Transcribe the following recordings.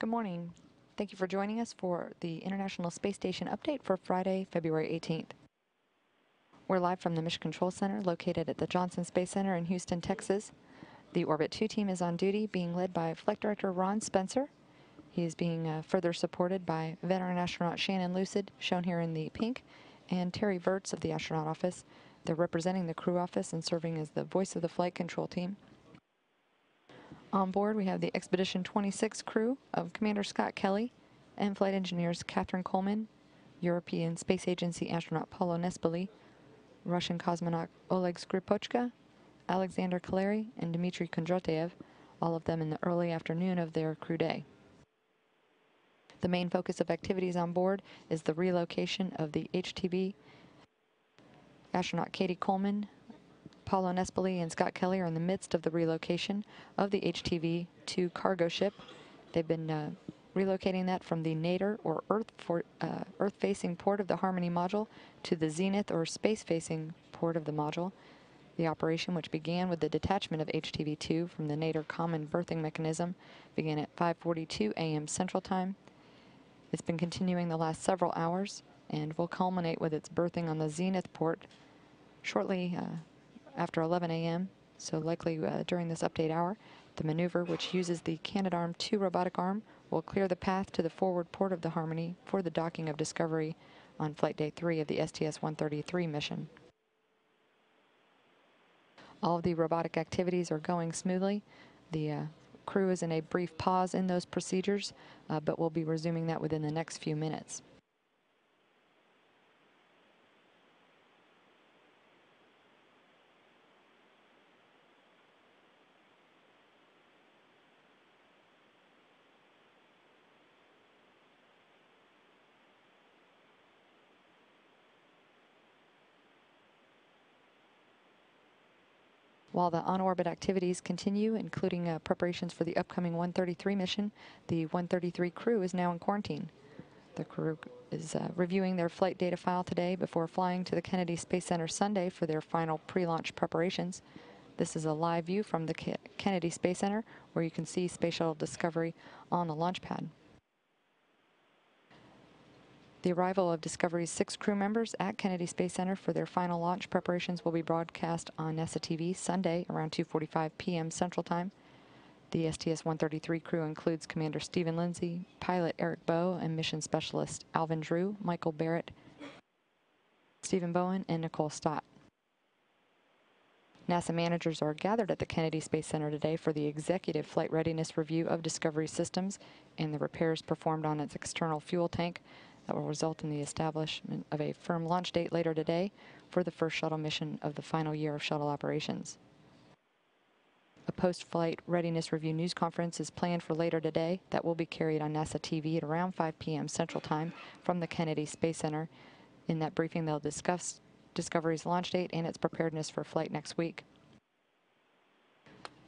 Good morning. Thank you for joining us for the International Space Station update for Friday, February 18th. We're live from the Mission Control Center located at the Johnson Space Center in Houston, Texas. The Orbit 2 team is on duty, being led by Flight Director Ron Spencer. He is being further supported by veteran astronaut Shannon Lucid, shown here in the pink, and Terry Virts of the astronaut office. They're representing the crew office and serving as the voice of the flight control team. On board, we have the Expedition 26 crew of Commander Scott Kelly and flight engineers Catherine Coleman, European Space Agency astronaut Paulo Nespoli, Russian cosmonaut Oleg Skripochka, Alexander Kaleri, and Dmitry Kondratyev, all of them in the early afternoon of their crew day. The main focus of activities on board is the relocation of the HTV. Astronaut Katie Coleman, Paulo Nespoli, and Scott Kelly are in the midst of the relocation of the HTV-2 cargo ship. They've been relocating that from the nadir or Earth-facing port of the Harmony module to the zenith or space-facing port of the module. The operation, which began with the detachment of HTV-2 from the nadir common berthing mechanism, began at 5:42 a.m. Central Time. It's been continuing the last several hours and will culminate with its berthing on the zenith port shortly after 11 a.m., so likely during this update hour. The maneuver, which uses the Canadarm2 robotic arm, will clear the path to the forward port of the Harmony for the docking of Discovery on Flight Day 3 of the STS-133 mission. All of the robotic activities are going smoothly. The crew is in a brief pause in those procedures, but we'll be resuming that within the next few minutes. While the on-orbit activities continue, including preparations for the upcoming 133 mission, the 133 crew is now in quarantine. The crew is reviewing their flight data file today before flying to the Kennedy Space Center Sunday for their final pre-launch preparations. This is a live view from the Kennedy Space Center, where you can see Space Shuttle Discovery on the launch pad. The arrival of Discovery's 6 crew members at Kennedy Space Center for their final launch preparations will be broadcast on NASA TV Sunday around 2:45 p.m. Central Time. The STS-133 crew includes Commander Stephen Lindsay, pilot Eric Bowe, and mission specialist Alvin Drew, Michael Barrett, Stephen Bowen, and Nicole Stott. NASA managers are gathered at the Kennedy Space Center today for the executive flight readiness review of Discovery systems and the repairs performed on its external fuel tank that will result in the establishment of a firm launch date later today for the first shuttle mission of the final year of shuttle operations. A post-flight readiness review news conference is planned for later today that will be carried on NASA TV at around 5 p.m. Central Time from the Kennedy Space Center. In that briefing, they'll discuss Discovery's launch date and its preparedness for flight next week.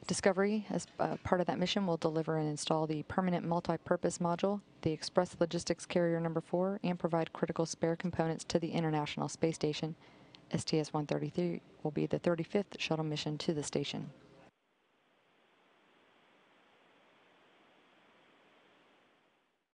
Discovery, as part of that mission, will deliver and install the permanent multi-purpose module, the Express Logistics Carrier No. 4, and provide critical spare components to the International Space Station. STS-133 will be the 35th shuttle mission to the station.